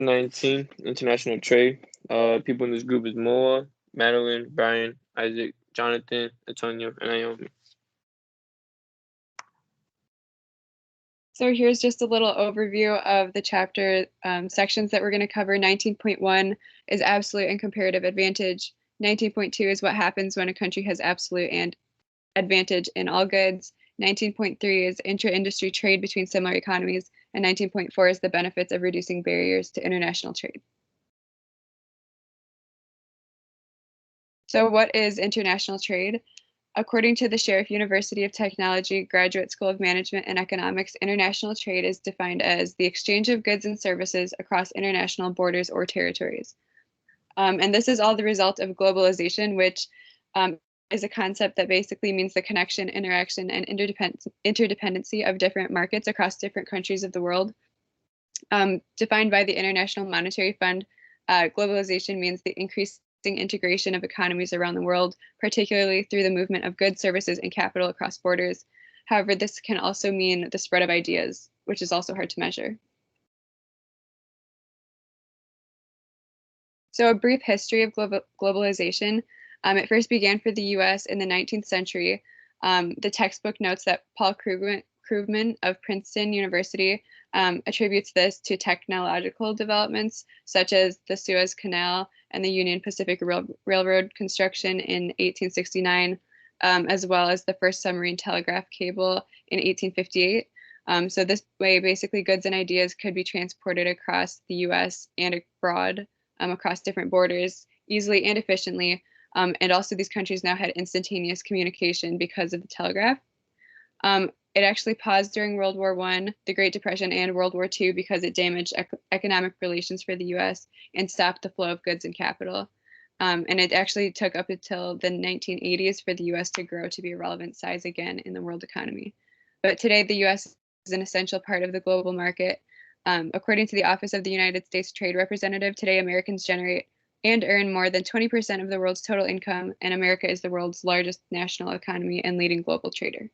19, international trade. People in this group is Moa, Madeleine, Brian, Isaac, Jonathan, Antonio, and Naomi. So here's just a little overview of the chapter sections that we're going to cover. 19.1 is absolute and comparative advantage. 19.2 is what happens when a country has absolute and advantage in all goods. 19.3 is intra-industry trade between similar economies. And 19.4 is the benefits of reducing barriers to international trade. So what is international trade? According to the Sheriff University of Technology Graduate School of Management and Economics, international trade is defined as the exchange of goods and services across international borders or territories. And this is all the result of globalization, which is a concept that basically means the connection, interaction, and interdependency of different markets across different countries of the world. Defined by the International Monetary Fund, globalization means the increasing integration of economies around the world, particularly through the movement of goods, services, and capital across borders. However, this can also mean the spread of ideas, which is also hard to measure. So a brief history of globalization. It first began for the US in the 19th century. The textbook notes that Paul Krugman of Princeton University attributes this to technological developments such as the Suez Canal and the Union Pacific Railroad construction in 1869, as well as the first submarine telegraph cable in 1858. So this way, basically, goods and ideas could be transported across the US and abroad, across different borders easily and efficiently. And also these countries now had instantaneous communication because of the telegraph. It actually paused during World War I, the Great Depression, and World War II because it damaged economic relations for the US and stopped the flow of goods and capital. And it actually took up until the 1980s for the US to grow to be a relevant size again in the world economy. But today, the US is an essential part of the global market. According to the Office of the United States Trade Representative, today Americans generate and earn more than 20% of the world's total income, and America is the world's largest national economy and leading global trader.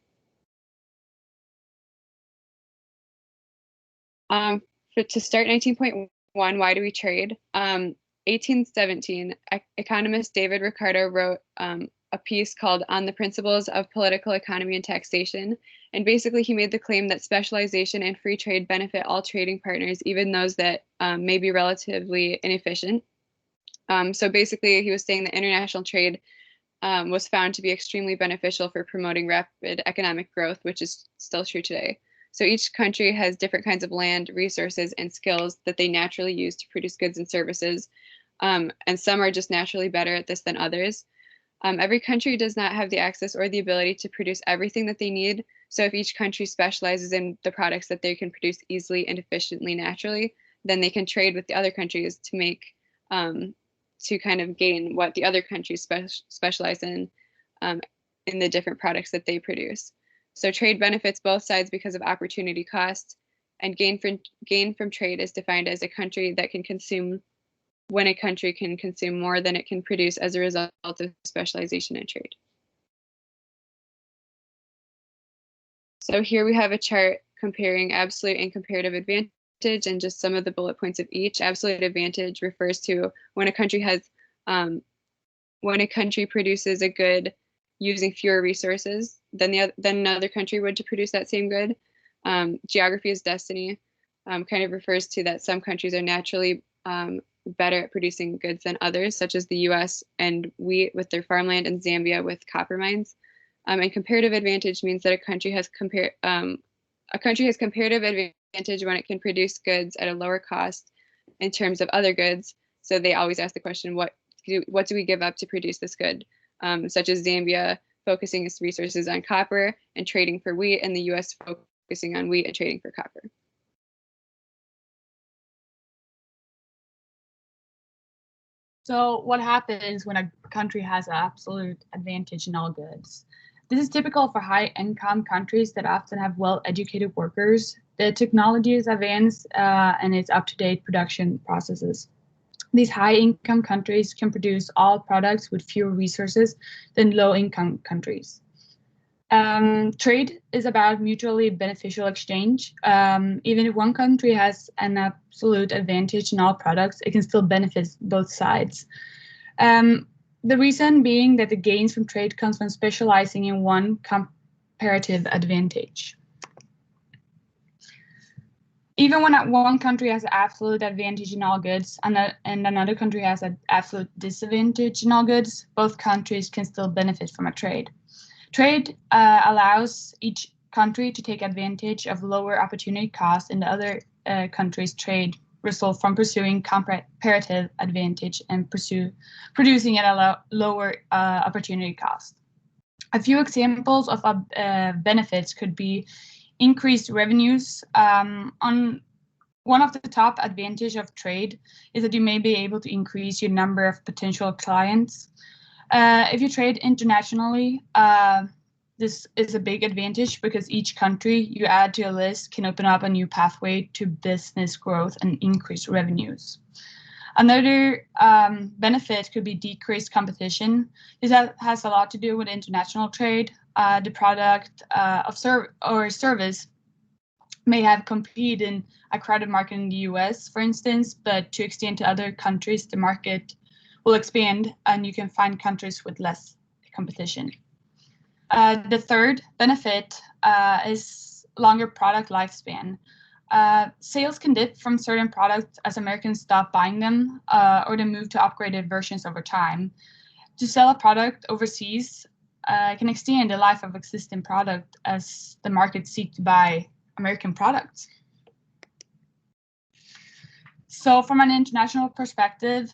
To start 19.1, why do we trade? 1817, economist David Ricardo wrote a piece called On the Principles of Political Economy and Taxation. And basically, he made the claim that specialization and free trade benefit all trading partners, even those that may be relatively inefficient. So basically, he was saying that international trade was found to be extremely beneficial for promoting rapid economic growth, which is still true today. So each country has different kinds of land, resources, and skills that they naturally use to produce goods and services. And some are just naturally better at this than others. Every country does not have the access or the ability to produce everything that they need. So if each country specializes in the products that they can produce easily and efficiently naturally, then they can trade with the other countries to make to kind of gain what the other countries specialize in the different products that they produce. So trade benefits both sides because of opportunity cost, and gain from trade is defined as a country that can consume when a country can consume more than it can produce as a result of specialization in trade. So here we have a chart comparing absolute and comparative advantage and just some of the bullet points of each. Absolute advantage refers to when a country produces a good using fewer resources than another country would to produce that same good. Geography is destiny kind of refers to that some countries are naturally better at producing goods than others, such as the US and wheat with their farmland and Zambia with copper mines. And comparative advantage means that a country has comparative advantage when it can produce goods at a lower cost in terms of other goods. So they always ask the question, what do we give up to produce this good? Such as Zambia focusing its resources on copper and trading for wheat, and the US focusing on wheat and trading for copper. So what happens when a country has absolute advantage in all goods? This is typical for high-income countries that often have well-educated workers. The technology is advanced and it's up-to-date production processes. These high-income countries can produce all products with fewer resources than low-income countries. Trade is about mutually beneficial exchange. Even if one country has an absolute advantage in all products, it can still benefit both sides. The reason being that the gains from trade comes from specializing in one comparative advantage. Even when one country has an absolute advantage in all goods and another country has an absolute disadvantage in all goods, both countries can still benefit from a trade. Trade allows each country to take advantage of lower opportunity costs in the other country's trade result from pursuing comparative advantage and producing at a lower opportunity cost. A few examples of benefits could be increased revenues. On one of the top advantages of trade is that you may be able to increase your number of potential clients. If you trade internationally, this is a big advantage because each country you add to a list can open up a new pathway to business growth and increase revenues. Another benefit could be decreased competition. This has a lot to do with international trade. The product or service may have competed in a crowded market in the US, for instance, but to extend to other countries, the market will expand and you can find countries with less competition. The third benefit is longer product lifespan. Sales can dip from certain products as Americans stop buying them or they move to upgraded versions over time. To sell a product overseas can extend the life of existing product as the market seek to buy American products. So from an international perspective,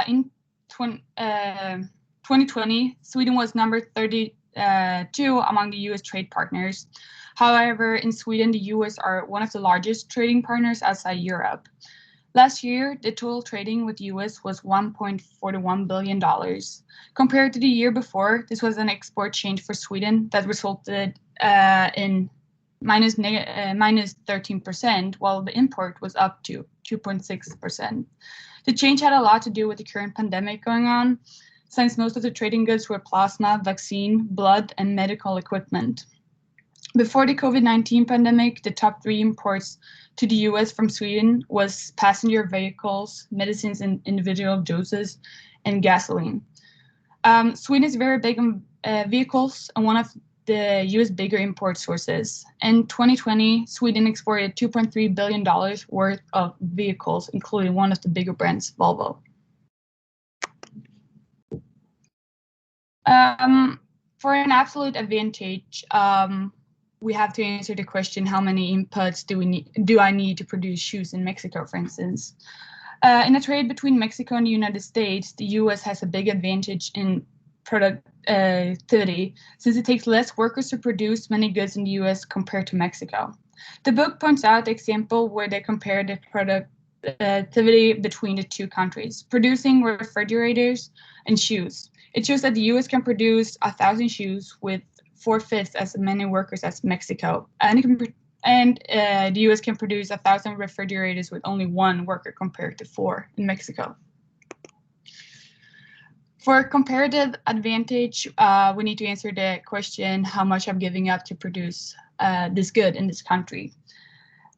in 2020, Sweden was number 32 among the US trade partners. However, in Sweden, the US are one of the largest trading partners outside Europe. Last year, the total trading with the US was $1.41 billion. Compared to the year before, this was an export change for Sweden that resulted in minus 13%, while the import was up to 2.6%. The change had a lot to do with the current pandemic going on, since most of the trading goods were plasma, vaccine, blood, and medical equipment. Before the COVID-19 pandemic, the top 3 imports to the US from Sweden was passenger vehicles, medicines in individual doses, and gasoline. Sweden is very big on vehicles and one of the US bigger import sources. In 2020, Sweden exported $2.3 billion worth of vehicles, including one of the bigger brands, Volvo. For an absolute advantage, we have to answer the question, how many inputs do I need to produce shoes in Mexico, for instance? In a trade between Mexico and the United States, the US has a big advantage in productivity, since it takes less workers to produce many goods in the US compared to Mexico. The book points out the example where they compare the productivity between the two countries, producing refrigerators and shoes. It shows that the US can produce 1,000 shoes with 4/5 as many workers as Mexico, and the US can produce 1,000 refrigerators with only 1 worker compared to 4 in Mexico. For comparative advantage, we need to answer the question, how much I'm giving up to produce this good in this country.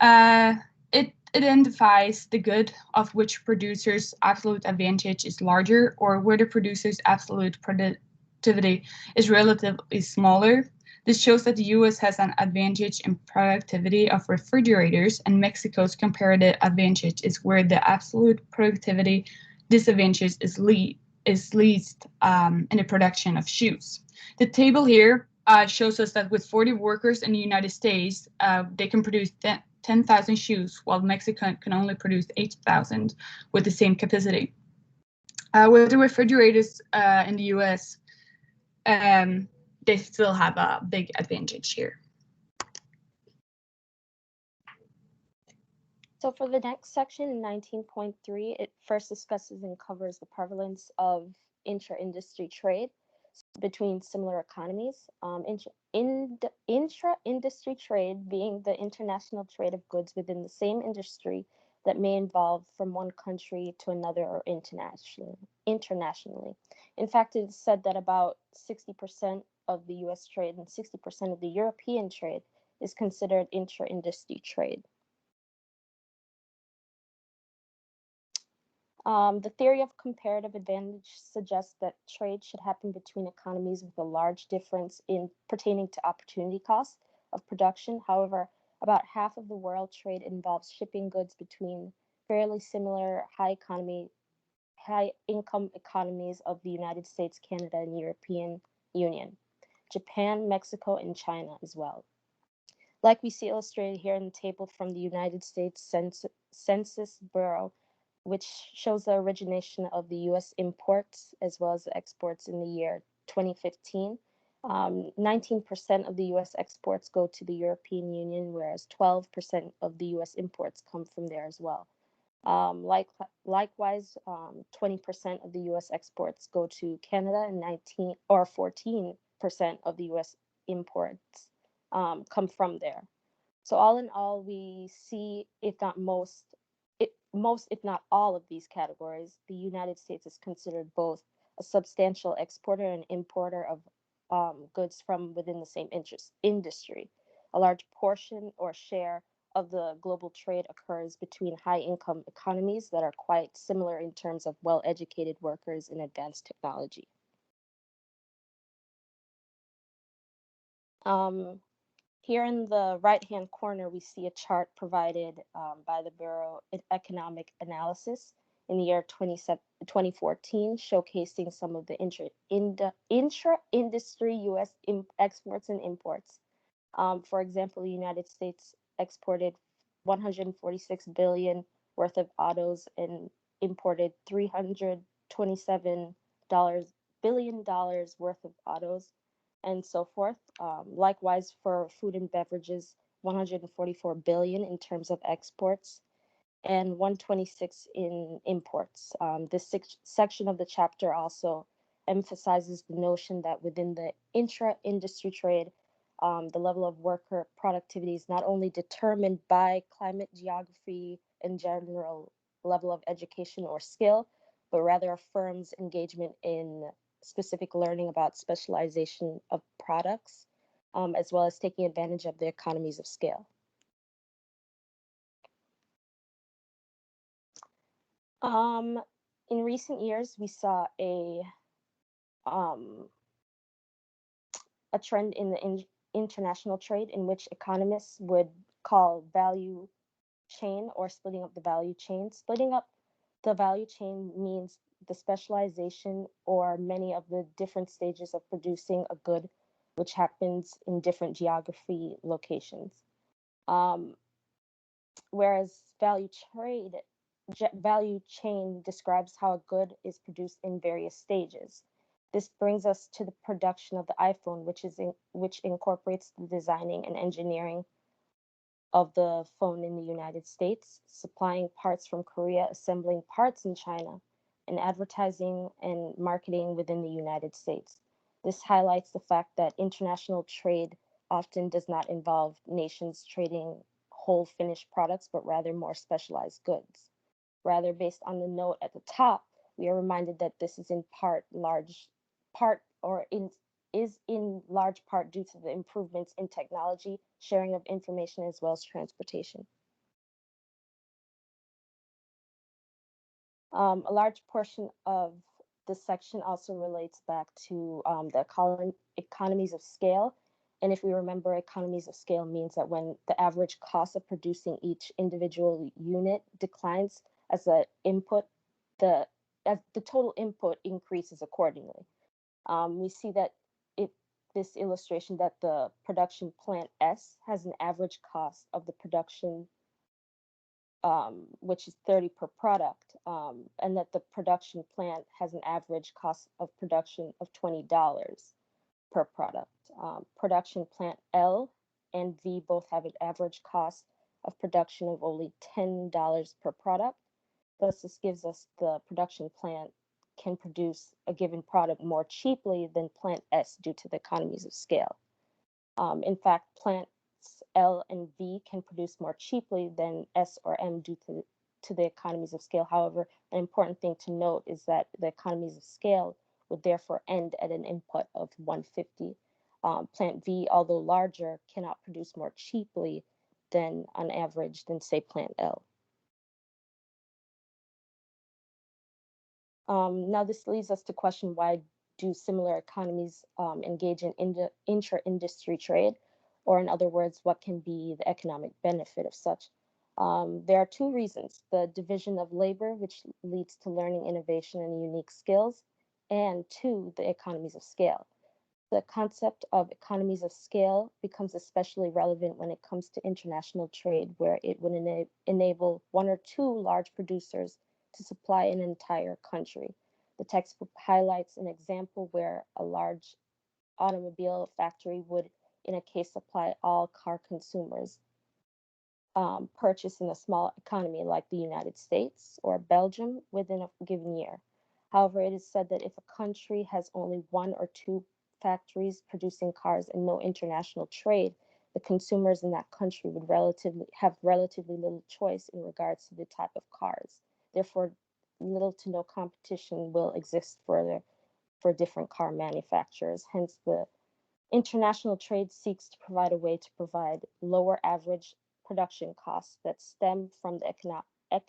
It identifies the good of which producer's absolute advantage is larger, or where the producer's absolute productivity is relatively smaller. This shows that the US has an advantage in productivity of refrigerators, and Mexico's comparative advantage is where the absolute productivity disadvantage is least in the production of shoes. The table here shows us that with 40 workers in the United States, they can produce 10,000 shoes, while Mexico can only produce 8,000 with the same capacity. With the refrigerators in the US, they still have a big advantage here. So for the next section in 19.3, it first discusses and covers the prevalence of intra-industry trade between similar economies. Intra-industry trade being the international trade of goods within the same industry that may evolve from one country to another or internationally. In fact, it is said that about 60% of the US trade and 60% of the European trade is considered intra-industry trade. The theory of comparative advantage suggests that trade should happen between economies with a large difference in pertaining to opportunity costs of production. However, about half of the world trade involves shipping goods between fairly similar high income economies of the United States, Canada, and European Union, Japan, Mexico, and China as well. Like we see illustrated here in the table from the United States Census Bureau, which shows the origination of the U.S. imports as well as the exports in the year 2015. 19% of the U.S. exports go to the European Union, whereas 12% of the U.S. imports come from there as well. Likewise, 20% of the U.S. exports go to Canada, and 14% of the U.S. imports come from there. So all in all, we see, if not most, if not all of these categories, the United States is considered both a substantial exporter and importer of goods from within the same industry. A large portion or share of the global trade occurs between high-income economies that are quite similar in terms of well-educated workers and advanced technology. Here in the right-hand corner, we see a chart provided by the Bureau of Economic Analysis in the year 2014, showcasing some of the intra-industry U.S. exports and imports. For example, the United States exported $146 billion worth of autos and imported $327 billion worth of autos, and so forth. Likewise, for food and beverages, 144 billion in terms of exports and 126 in imports. This section of the chapter also emphasizes the notion that within the intra-industry trade, the level of worker productivity is not only determined by climate, geography, and general level of education or skill, but rather a firm's engagement in specific learning about specialization of products, as well as taking advantage of the economies of scale. In recent years, we saw a trend in the international trade in which economists would call value chain or splitting up the value chain. Splitting up the value chain means the specialization or many of the different stages of producing a good, which happens in different geography locations. Whereas value chain describes how a good is produced in various stages. This brings us to the production of the iPhone, which incorporates the designing and engineering of the phone in the United States, supplying parts from Korea, assembling parts in China, and advertising and marketing within the United States. This highlights the fact that international trade often does not involve nations trading whole finished products, but rather more specialized goods. Rather, based on the note at the top, we are reminded that this is in large part due to the improvements in technology, sharing of information, as well as transportation. A large portion of this section also relates back to the economies of scale. And if we remember, economies of scale means that when the average cost of producing each individual unit declines as the total input increases accordingly. We see that this illustration that the production plant S has an average cost of the production, which is 30 per product, and that the production plant has an average cost of production of $20 per product. Production plant L and V both have an average cost of production of only $10 per product. Thus, this gives us the production plant can produce a given product more cheaply than plant S due to the economies of scale. In fact, plants L and V can produce more cheaply than S or M due to to the economies of scale. However, an important thing to note is that the economies of scale would therefore end at an input of 150. Plant V, although larger, cannot produce more cheaply than on average than say plant L. Now this leads us to question, why do similar economies engage in intra-industry trade? Or in other words, what can be the economic benefit of such? There are two reasons: the division of labor, which leads to learning, innovation, and unique skills, and two, the economies of scale. The concept of economies of scale becomes especially relevant when it comes to international trade, where it would enable one or two large producers to supply an entire country. The textbook highlights an example where a large automobile factory would, in a case, supply all car consumers purchased in a small economy like the United States or Belgium within a given year. However, it is said that if a country has only one or two factories producing cars and no international trade, the consumers in that country would have relatively little choice in regards to the type of cars. Therefore, little to no competition will exist further for different car manufacturers. Hence, the international trade seeks to provide a way to provide lower average production costs that stem from the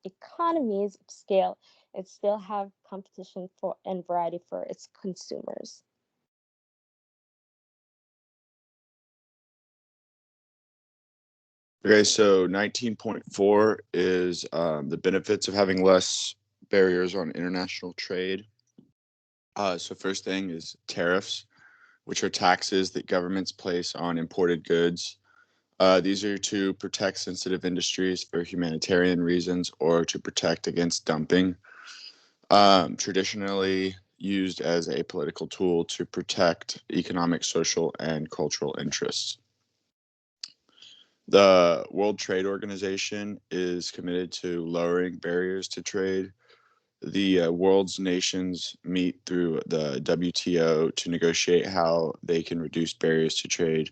economies of scale and still have competition for and variety for its consumers. Okay, so 19.4 is the benefits of having less barriers on international trade. So first thing is tariffs, which are taxes that governments place on imported goods. These are to protect sensitive industries for humanitarian reasons or to protect against dumping. Traditionally used as a political tool to protect economic, social, and cultural interests. The World Trade Organization is committed to lowering barriers to trade. The world's nations meet through the WTO to negotiate how they can reduce barriers to trade,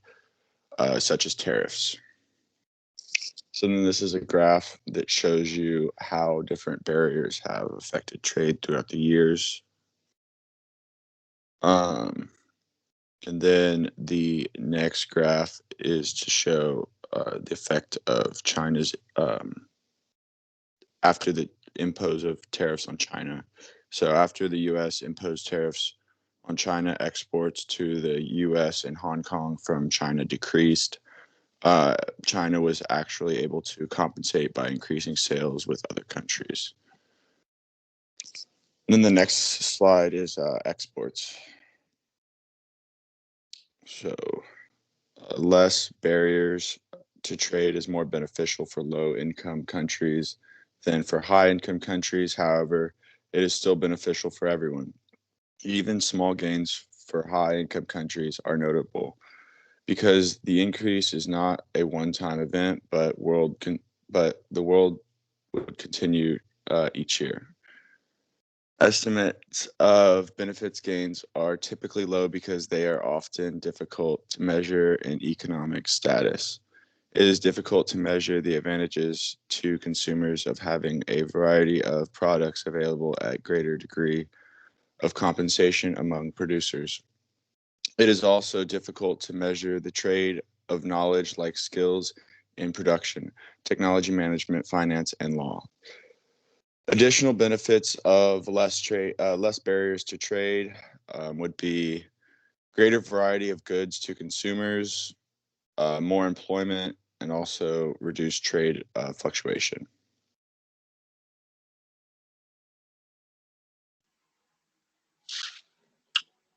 such as tariffs. So then this is a graph that shows you how different barriers have affected trade throughout the years. And then the next graph is to show the effect of China's after the impose of tariffs on China. So after the U.S. imposed tariffs on China, exports to the U.S. and Hong Kong from China decreased. China was actually able to compensate by increasing sales with other countries. And then the next slide is exports. So less barriers to trade is more beneficial for low-income countries than for high-income countries. However, it is still beneficial for everyone. Even small gains for high-income countries are notable because the increase is not a one-time event, but the world would continue each year. Estimates of benefits gains are typically low because they are often difficult to measure in economic status. It is difficult to measure the advantages to consumers of having a variety of products available at greater degree of compensation among producers. It is also difficult to measure the trade of knowledge like skills in production, technology management, finance, and law. Additional benefits of less barriers to trade would be greater variety of goods to consumers, more employment, and also reduced trade fluctuation.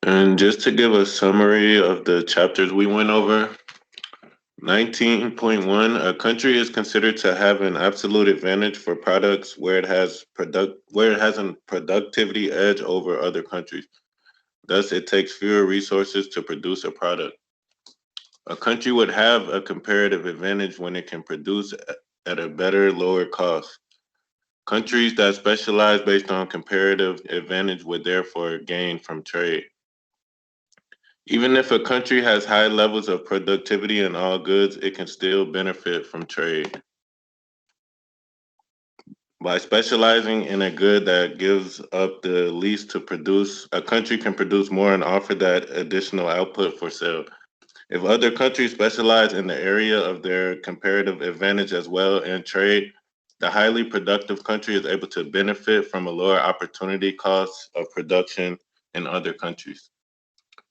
And just to give a summary of the chapters we went over, 19.1, a country is considered to have an absolute advantage for products where it has a productivity edge over other countries. Thus, it takes fewer resources to produce a product. A country would have a comparative advantage when it can produce at a better, lower cost. Countries that specialize based on comparative advantage would therefore gain from trade. Even if a country has high levels of productivity in all goods, it can still benefit from trade. By specializing in a good that gives up the least to produce, a country can produce more and offer that additional output for sale. If other countries specialize in the area of their comparative advantage as well in trade, the highly productive country is able to benefit from a lower opportunity cost of production in other countries.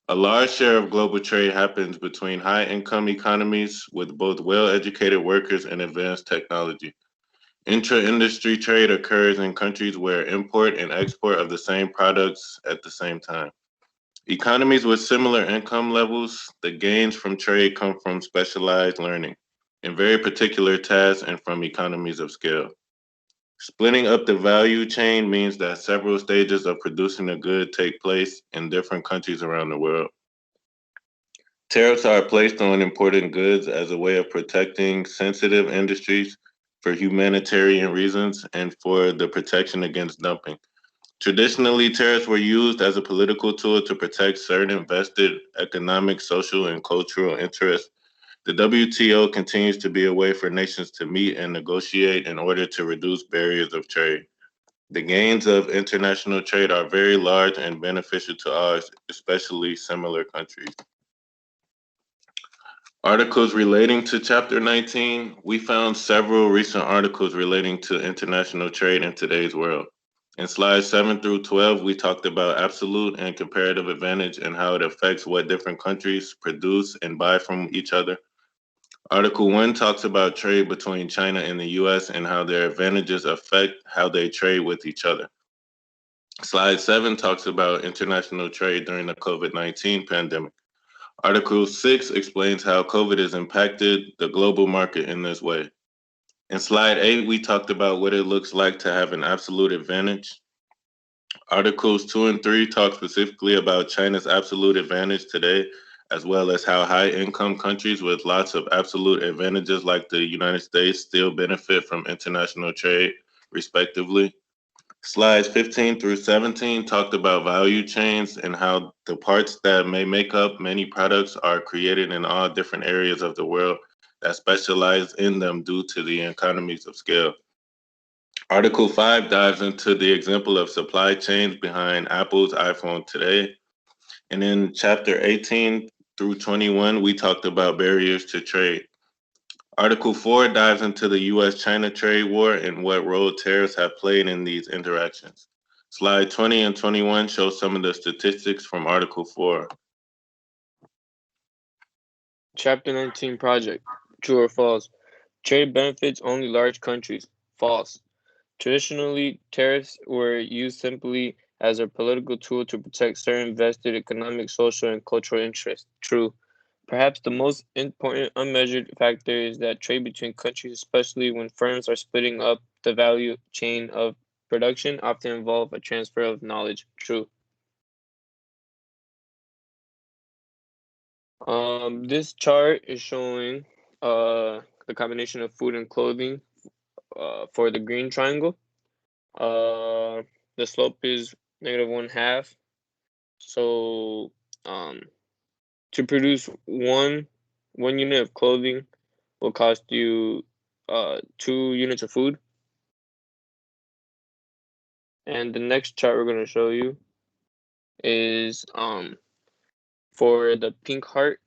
A large share of global trade happens between high income economies with both well educated workers and advanced technology. Intra-industry trade occurs in countries where import and export of the same products at the same time. Economies with similar income levels, the gains from trade come from specialized learning, in very particular tasks and from economies of scale. Splitting up the value chain means that several stages of producing a good take place in different countries around the world. Tariffs are placed on imported goods as a way of protecting sensitive industries for humanitarian reasons and for the protection against dumping. Traditionally, tariffs were used as a political tool to protect certain vested economic, social, and cultural interests. The WTO continues to be a way for nations to meet and negotiate in order to reduce barriers of trade. The gains of international trade are very large and beneficial to all, especially similar countries. Articles relating to Chapter 19. We found several recent articles relating to international trade in today's world. In slides 7 through 12, we talked about absolute and comparative advantage and how it affects what different countries produce and buy from each other. Article 1 talks about trade between China and the US and how their advantages affect how they trade with each other. Slide 7 talks about international trade during the COVID-19 pandemic. Article 6 explains how COVID has impacted the global market in this way. In slide 8, we talked about what it looks like to have an absolute advantage. Articles 2 and 3 talk specifically about China's absolute advantage today, as well as how high-income countries with lots of absolute advantages like the United States still benefit from international trade, respectively. Slides 15 through 17 talked about value chains and how the parts that may make up many products are created in all different areas of the world that specialize in them due to the economies of scale. Article 5 dives into the example of supply chains behind Apple's iPhone today. And in chapter 18 through 21, we talked about barriers to trade. Article 4 dives into the US-China trade war and what role tariffs have played in these interactions. Slide 20 and 21 show some of the statistics from Article 4. Chapter 19 project. True or false? Trade benefits only large countries. False. Traditionally, tariffs were used simply as a political tool to protect certain vested economic, social, and cultural interests. True. Perhaps the most important unmeasured factor is that trade between countries, especially when firms are splitting up the value chain of production, often involve a transfer of knowledge. True. This chart is showing the combination of food and clothing for the green triangle. The slope is -1/2. So to produce one unit of clothing will cost you 2 units of food. And the next chart we're going to show you is for the pink heart,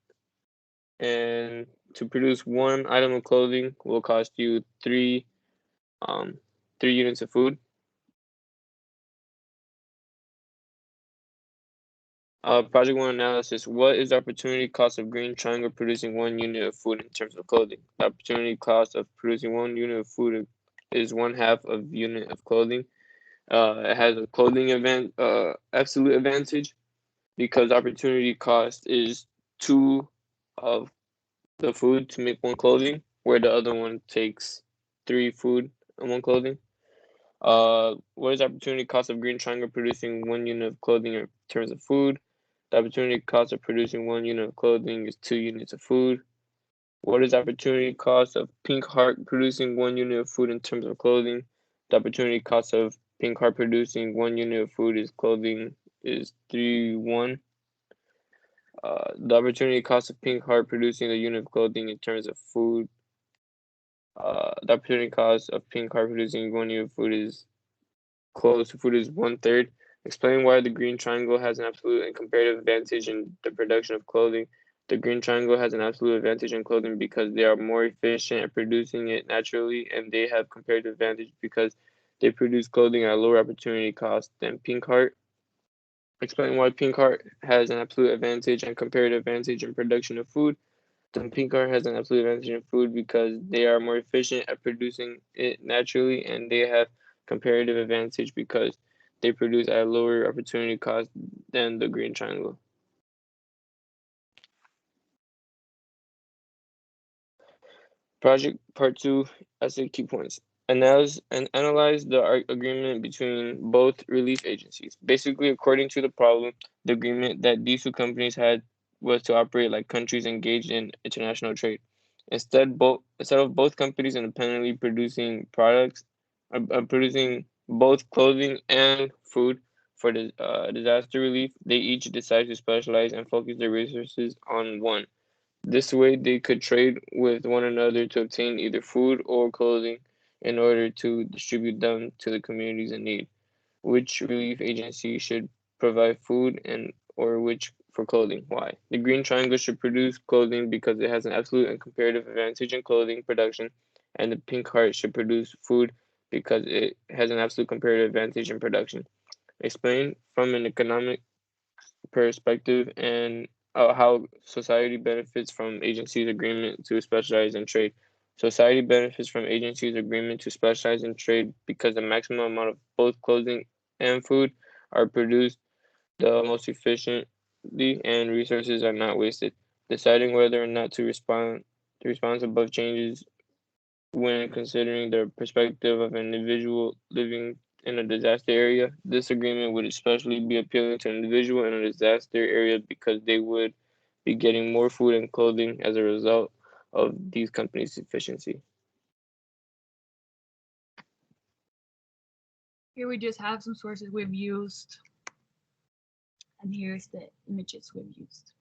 and to produce one item of clothing will cost you 3 units of food. Project 1 analysis. What is the opportunity cost of green triangle producing 1 unit of food in terms of clothing? The opportunity cost of producing 1 unit of food is 1/2 of unit of clothing. It has a clothing absolute advantage because opportunity cost is 2 of the food to make 1 clothing, where the other one takes 3 food and 1 clothing. What is opportunity cost of green triangle producing 1 unit of clothing in terms of food? The opportunity cost of producing 1 unit of clothing is 2 units of food. What is opportunity cost of pink heart producing 1 unit of food in terms of clothing? The opportunity cost of pink heart producing 1 unit of food is clothing is 3/1. The opportunity cost of pink heart producing a unit of clothing in terms of food The opportunity cost of pink card producing 1 unit of food is close to food is 1/3. Explain why the green triangle has an absolute and comparative advantage in the production of clothing. The green triangle has an absolute advantage in clothing because they are more efficient at producing it naturally, and they have comparative advantage because they produce clothing at a lower opportunity cost than pink heart. Explain why pink heart has an absolute advantage and comparative advantage in production of food. The pink heart has an absolute advantage in food because they are more efficient at producing it naturally, and they have comparative advantage because they produce at a lower opportunity cost than the green triangle. Project part 2, essay key points. Analyze the agreement between both relief agencies. Basically, according to the problem, the agreement that these two companies had was to operate like countries engaged in international trade. Instead of both companies independently producing products, producing both clothing and food for the disaster relief, they each decide to specialize and focus their resources on one. This way, they could trade with one another to obtain either food or clothing in order to distribute them to the communities in need. Which relief agency should provide food and or which for clothing? Why? The green triangle should produce clothing because it has an absolute and comparative advantage in clothing production, and the pink heart should produce food because it has an absolute comparative advantage in production. Explain from an economic perspective and how society benefits from agencies' agreement to specialize in trade. Society benefits from agencies' agreement to specialize in trade because the maximum amount of both clothing and food are produced the most efficiently and resources are not wasted. Deciding whether or not to respond to response above changes when considering the perspective of an individual living in a disaster area. This agreement would especially be appealing to an individual in a disaster area because they would be getting more food and clothing as a result of these companies' efficiency. Here we just have some sources we've used, and here's the images we've used.